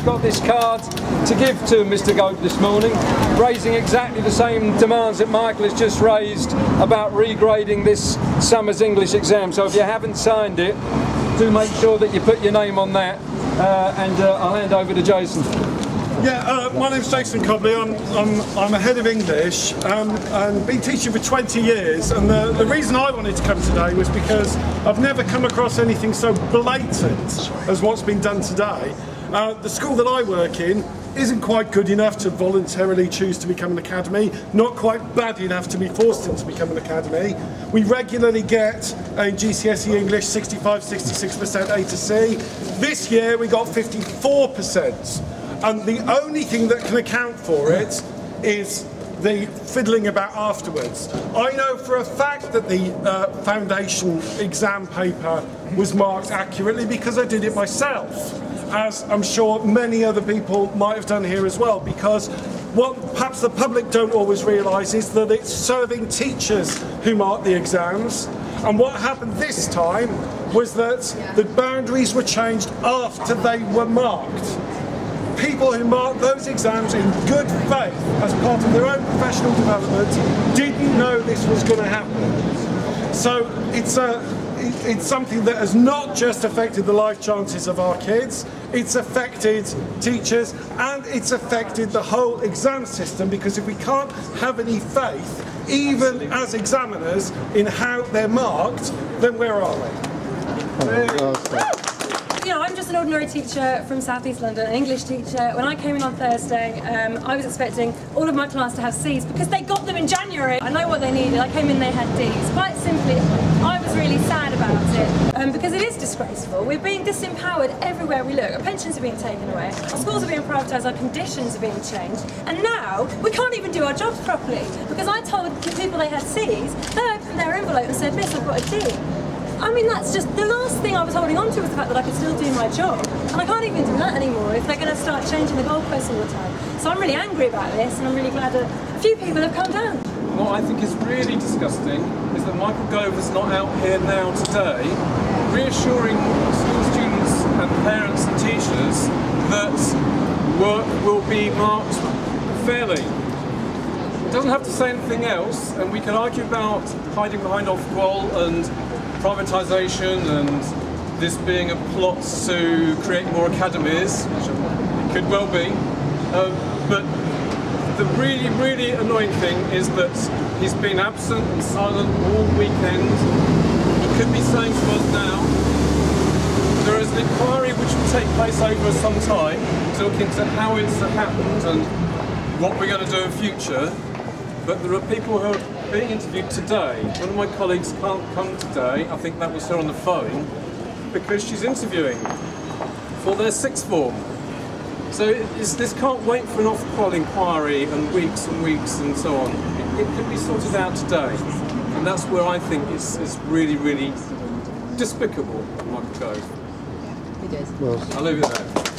I've got this card to give to Mr. Gove this morning, raising exactly the same demands that Michael has just raised about regrading this summer's English exam. So if you haven't signed it, do make sure that you put your name on that, and I'll hand over to Jason. Yeah, my name's Jason Cobley. I'm a head of English and been teaching for 20 years, and the reason I wanted to come today was because I've never come across anything so blatant as what's been done today. The school that I work in isn't quite good enough to voluntarily choose to become an academy, not quite bad enough to be forced into become an academy. We regularly get a GCSE English 65–66% A to C. This year we got 54%. And the only thing that can account for it is the fiddling about afterwards. I know for a fact that the foundation exam paper was marked accurately because I did it myself, as I'm sure many other people might have done here as well, because what perhaps the public don't always realise is that it's serving teachers who mark the exams. And what happened this time was that the boundaries were changed after they were marked. People who marked those exams in good faith as part of their own professional development didn't know this was going to happen. So it's something that has not just affected the life chances of our kids, it's affected teachers and it's affected the whole exam system, because if we can't have any faith, even as examiners, in how they're marked, then where are we? You know, I'm just an ordinary teacher from South East London, an English teacher. When I came in on Thursday, I was expecting all of my class to have C's because they got them in January. I know what they needed. I came in, they had D's. Quite simply, I was really sad about it because it is disgraceful. We're being disempowered everywhere we look. Our pensions are being taken away, our schools are being privatised, our conditions are being changed, and now we can't even do our jobs properly because I told the people they had C's, they opened their envelope and said, "Miss, I've got a D." I mean, that's just the last thing I was holding on to was the fact that I could still do my job. And I can't even do that anymore if they're going to start changing the goalposts all the time. So I'm really angry about this, and I'm really glad that a few people have come down. What I think is really disgusting is that Michael Gove is not out here now today reassuring school students and parents and teachers that work will be marked fairly. It doesn't have to say anything else, and we can argue about hiding behind Ofqual and privatisation and this being a plot to create more academies, which it could well be, but the really, really annoying thing is that he's been absent and silent all weekend. He could be saying to us now, there is an inquiry which will take place over some time to look into how it's happened and what we're going to do in future, but there are people who are being interviewed today. One of my colleagues can't come today, I think that was her on the phone, because she's interviewing for their sixth form. So this can't wait for an Ofqual inquiry and weeks and so on. It could be sorted out today, and that's where I think it's really, really despicable, Michael Gove. It is. I'll leave it there.